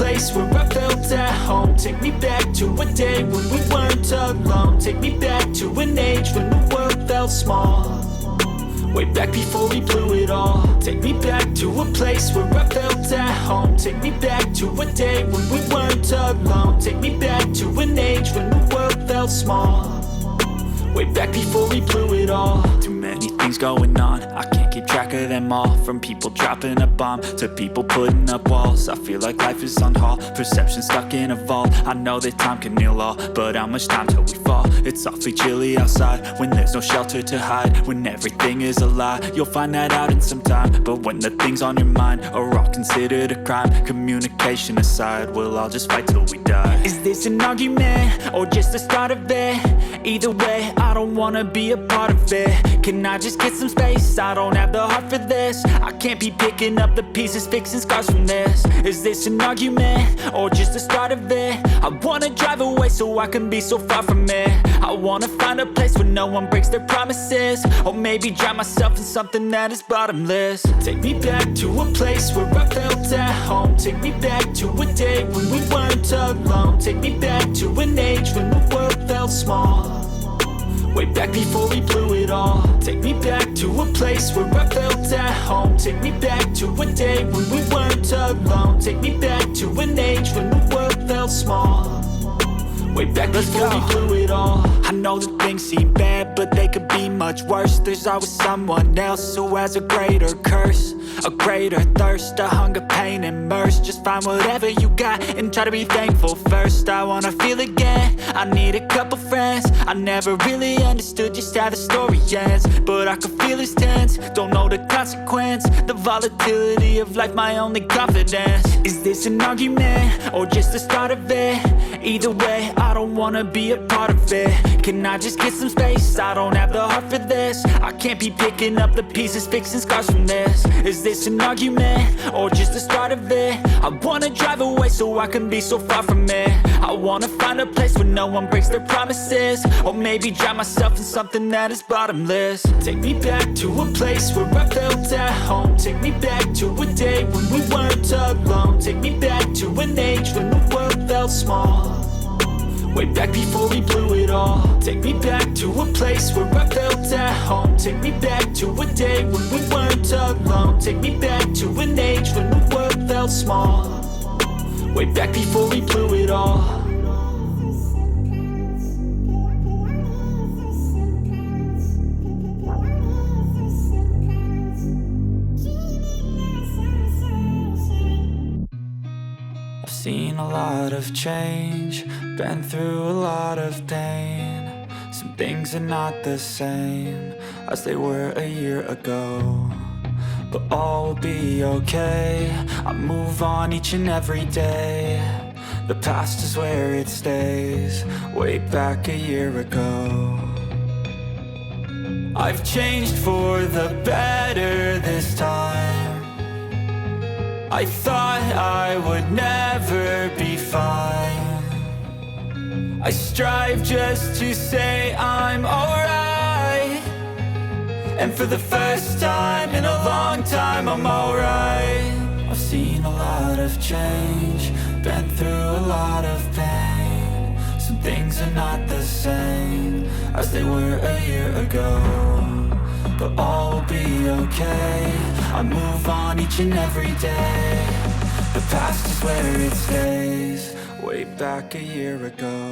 place where I felt at home. Take me back to a day when we weren't alone. Take me back to an age when the world felt small. Way back before we blew it all. Take me back to a place where I felt at home. Take me back to a day when we weren't alone. Take me back to an age when the world felt small. Way back before we blew it all. Too many things going on, I can't keep track of them all. From people dropping a bomb to people putting up walls. I feel like life is on hold, perception stuck in a vault. I know that time can heal all, but how much time till we fall? It's awfully chilly outside when there's no shelter to hide. When everything is a lie, you'll find that out in some time. But when the things on your mind are all considered a crime, communication aside, we'll all just fight till we die. Is this an argument or just the start of it? Either way, I don't wanna be a part of it. Can I just get some space? I don't have the heart for this. I can't be picking up the pieces, fixing scars from this. Is this an argument or just the start of it? I wanna drive away so I can be so far from it. I wanna find a place where no one breaks their promises. Or maybe drown myself in something that is bottomless. Take me back to a place where I felt at home. Take me back to a day when we weren't alone. Take me back to an age when the world felt small. Way back before we blew it all. Take me back to a place where I felt at home. Take me back to a day when we weren't alone. Take me back to an age when the world felt small. Way back before we blew it all. I know that things seem bad, but they could be much worse. There's always someone else who has a greater curse, a greater thirst, a hunger, pain, and mercy. Just find whatever you got and try to be thankful first. I wanna feel again, I need a couple friends. I never really understood just how the story ends, but I can feel it's tense, don't know the consequence. The volatility of life, my only confidence. Is this an argument or just the start of it? Either way, I don't wanna be a part of it. Can I just get some space? I don't have the heart for this. I can't be picking up the pieces, fixing scars from this. Is this an argument or just the start of it? I wanna drive away so I can be so far from it. I wanna find a place where no one breaks their promises. Or maybe drown myself in something that is bottomless. Take me back to a place where I felt at home. Take me back to a day when we weren't alone. Take me back to an age when the world felt small. Way back before we blew it all. Take me back to a place where I felt at home. Take me back to a day when we weren't alone. Take me back to an age when the world felt small. Way back before we blew it all. Seen a lot of change, been through a lot of pain. Some things are not the same as they were a year ago, but all will be okay. I move on each and every day. The past is where it stays, way back a year ago. I've changed for the better this time. I thought I would never be fine. I strive just to say I'm alright, and for the first time in a long time I'm alright. I've seen a lot of change, been through a lot of pain. Some things are not the same as they were a year ago, but all will be okay. I move on each and every day. The past is where it stays, way back a year ago.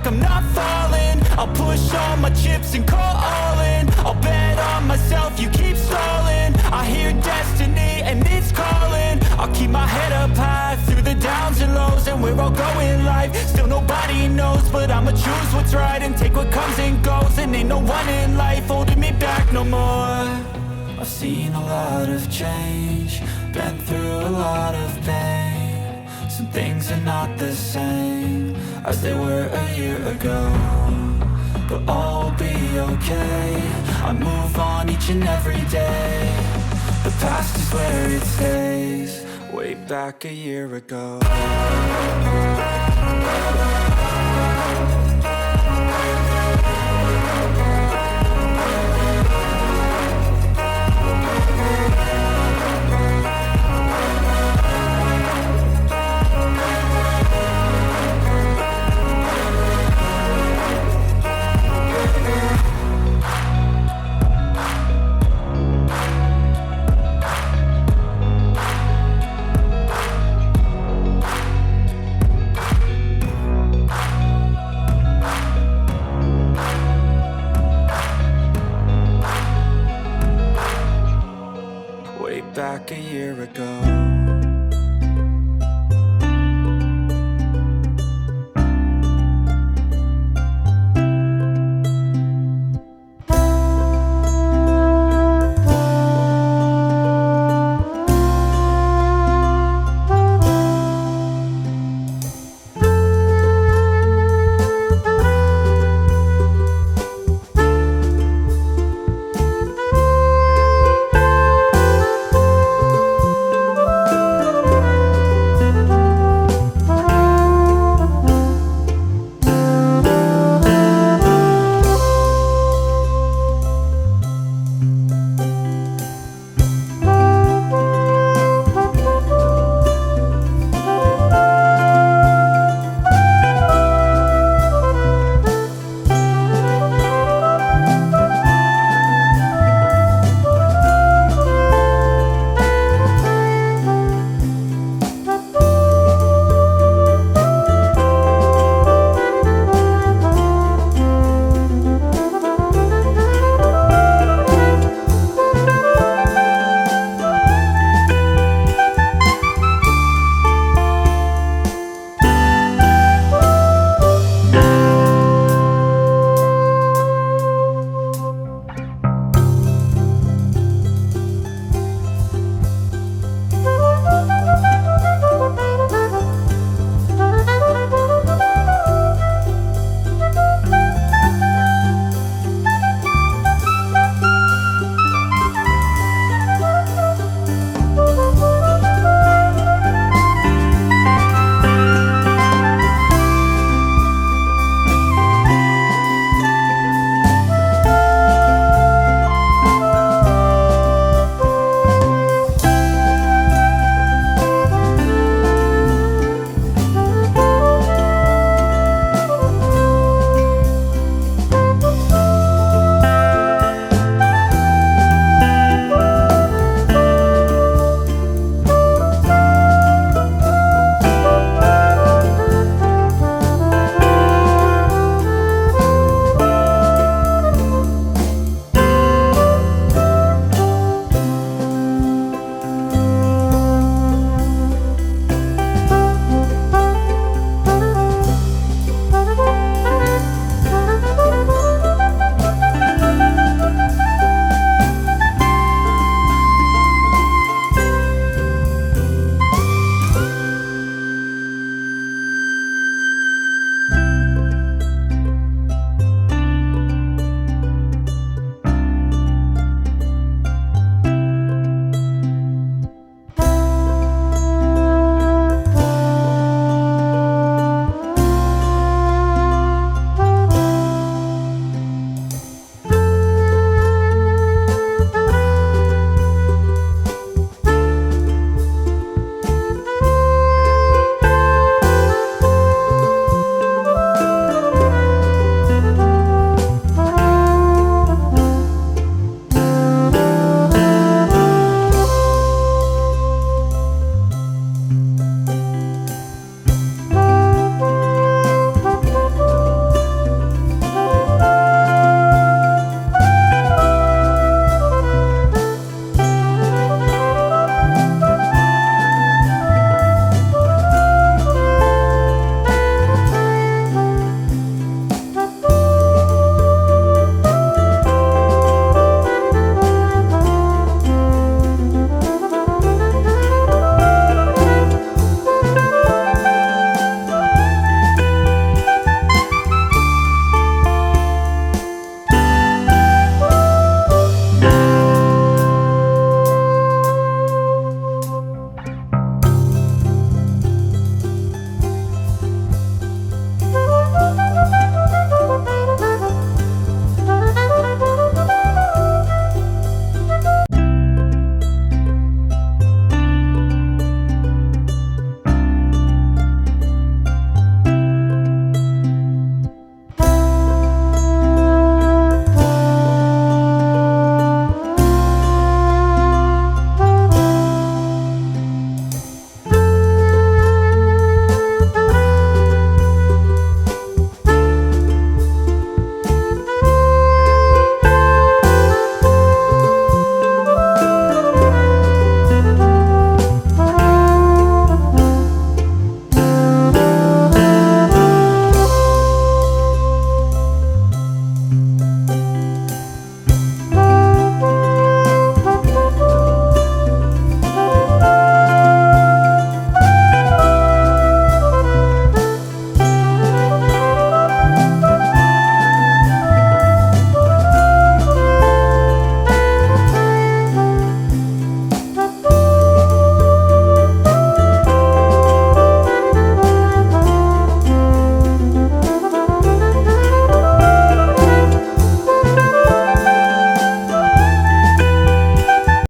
I'm not falling, I'll push all my chips and call all in. I'll bet on myself, you keep stalling. I hear destiny and it's calling. I'll keep my head up high through the downs and lows, and we're all going life. Still nobody knows, but I'ma choose what's right and take what comes and goes. And ain't no one in life holding me back no more. I've seen a lot of change, been through a lot of pain. Some things are not the same as they were a year ago, but all will be okay. I move on each and every day. The past is where it stays. Way back a year ago. Way back a year ago.